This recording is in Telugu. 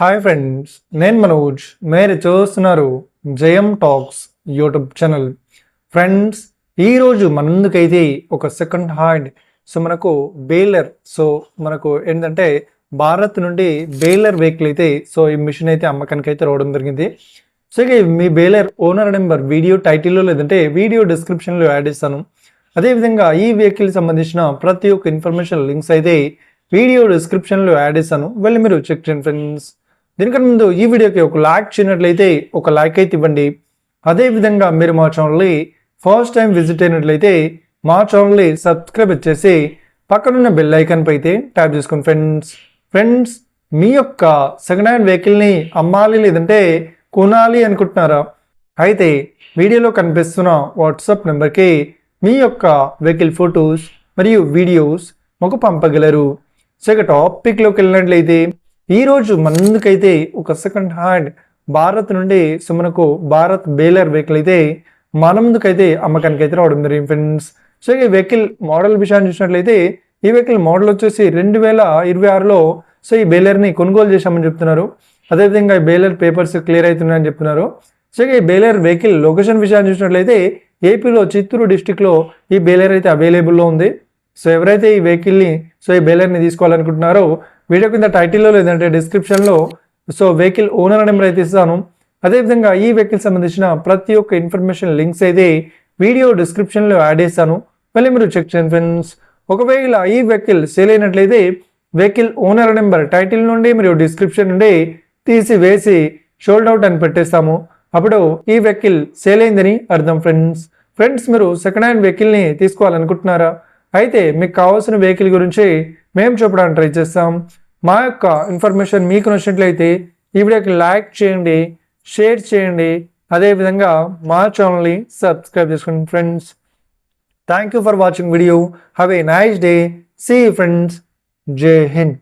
హాయ్ ఫ్రెండ్స్, నేను మనోజ్. మీరు చూస్తున్నారు జయం టాక్స్ యూట్యూబ్ ఛానల్. ఫ్రెండ్స్, ఈరోజు మన ముందుకైతే ఒక సెకండ్ హ్యాండ్ మనకు బేలర్ మనకు ఏంటంటే భారత్ నుండి బేలర్ వెహికల్ అయితే ఈ మిషన్ అయితే అమ్మకానికి అయితే రావడం జరిగింది. ఇక మీ బేలర్ ఓనర్ నెంబర్ వీడియో టైటిల్లో లేదంటే వీడియో డిస్క్రిప్షన్లో యాడ్ చేస్తాను. అదేవిధంగా ఈ వెహికల్ సంబంధించిన ప్రతి ఒక్క ఇన్ఫర్మేషన్ లింక్స్ అయితే వీడియో డిస్క్రిప్షన్లో యాడ్ చేస్తాను, వెళ్ళి మీరు చెక్ చేయండి ఫ్రెండ్స్. దీనికన్నా ముందు ఈ వీడియోకి ఒక లైక్ చేయనట్లయితే ఒక లైక్ అయితే ఇవ్వండి. అదేవిధంగా మీరు మా ఛానల్ని ఫస్ట్ టైం విజిట్ అయినట్లయితే మా ఛానల్ని సబ్స్క్రైబ్ చేసి పక్కనున్న బెల్ ఐకాన్ పై అయితే ట్యాప్ చేసుకోండి ఫ్రెండ్స్. మీ యొక్క సెకండ్ హ్యాండ్ వెహికల్ని అమ్మాలి లేదంటే కొనాలి అనుకుంటున్నారా? అయితే వీడియోలో కనిపిస్తున్న వాట్సాప్ నెంబర్కి మీ యొక్క వెహికల్ ఫొటోస్ మరియు వీడియోస్ మాకు పంపగలరు. ఇక టాపిక్లోకి వెళ్ళినట్లయితే ఈరోజు మన ముందుకైతే ఒక సెకండ్ హ్యాండ్ భారత్ నుండి మనకు భారత్ బేలర్ వెహికల్ అయితే మన ముందుకైతే అమ్మకానికి అయితే రావడం జరిగింది ఫ్రెండ్స్. ఈ వెహికల్ మోడల్ విషయాన్ని చూసినట్లయితే ఈ వెహికల్ మోడల్ వచ్చేసి 2026లో ఈ బేలర్ని కొనుగోలు చేశామని చెప్తున్నారు. అదేవిధంగా ఈ బేలర్ పేపర్స్ క్లియర్ అవుతున్నాయని చెప్తున్నారు. ఈ బేలర్ వెహికల్ లొకేషన్ విషయాన్ని చూసినట్లయితే ఏపీలో చిత్తూరు డిస్టిక్లో ఈ బేలర్ అయితే అవైలబుల్లో ఉంది. ఎవరైతే ఈ వెహికల్ని ఈ బేలర్ని తీసుకోవాలనుకుంటున్నారో వీడియో కింద టైటిల్లో లేదంటే డిస్క్రిప్షన్లో వెహికల్ ఓనర్ నెంబర్ అయితే ఇస్తాను. అదేవిధంగా ఈ వెహికల్ సంబంధించిన ప్రతి ఒక్క ఇన్ఫర్మేషన్ లింక్స్ అయితే వీడియో డిస్క్రిప్షన్లో యాడ్ చేస్తాను, మళ్ళీ మీరు చెక్ చేయండి ఫ్రెండ్స్. ఒకవేళ ఈ వెహికల్ సేల్ అయినట్లయితే వెహికల్ ఓనర్ నెంబర్ టైటిల్ నుండి మరియు డిస్క్రిప్షన్ నుండి తీసివేసి షోల్డ్ అవుట్ అని పెట్టేస్తాము. అప్పుడు ఈ వెహికల్ సేల్ అయిందని అర్థం ఫ్రెండ్స్. మీరు సెకండ్ హ్యాండ్ వెహికల్ని తీసుకోవాలనుకుంటున్నారా? అయితే మీకు కావాల్సిన వెహికల్ గురించి మేము చెప్పడానికి ట్రై చేస్తాం. మా యొక్క ఇన్ఫర్మేషన్ మీకు నచ్చినట్లయితే ఈ వీడియోకి లైక్ చేయండి, షేర్ చేయండి, అదేవిధంగా మా ఛానల్ని సబ్స్క్రైబ్ చేసుకోండి friends. Thank you for watching video. Have a nice day. See you friends. జై హింద్.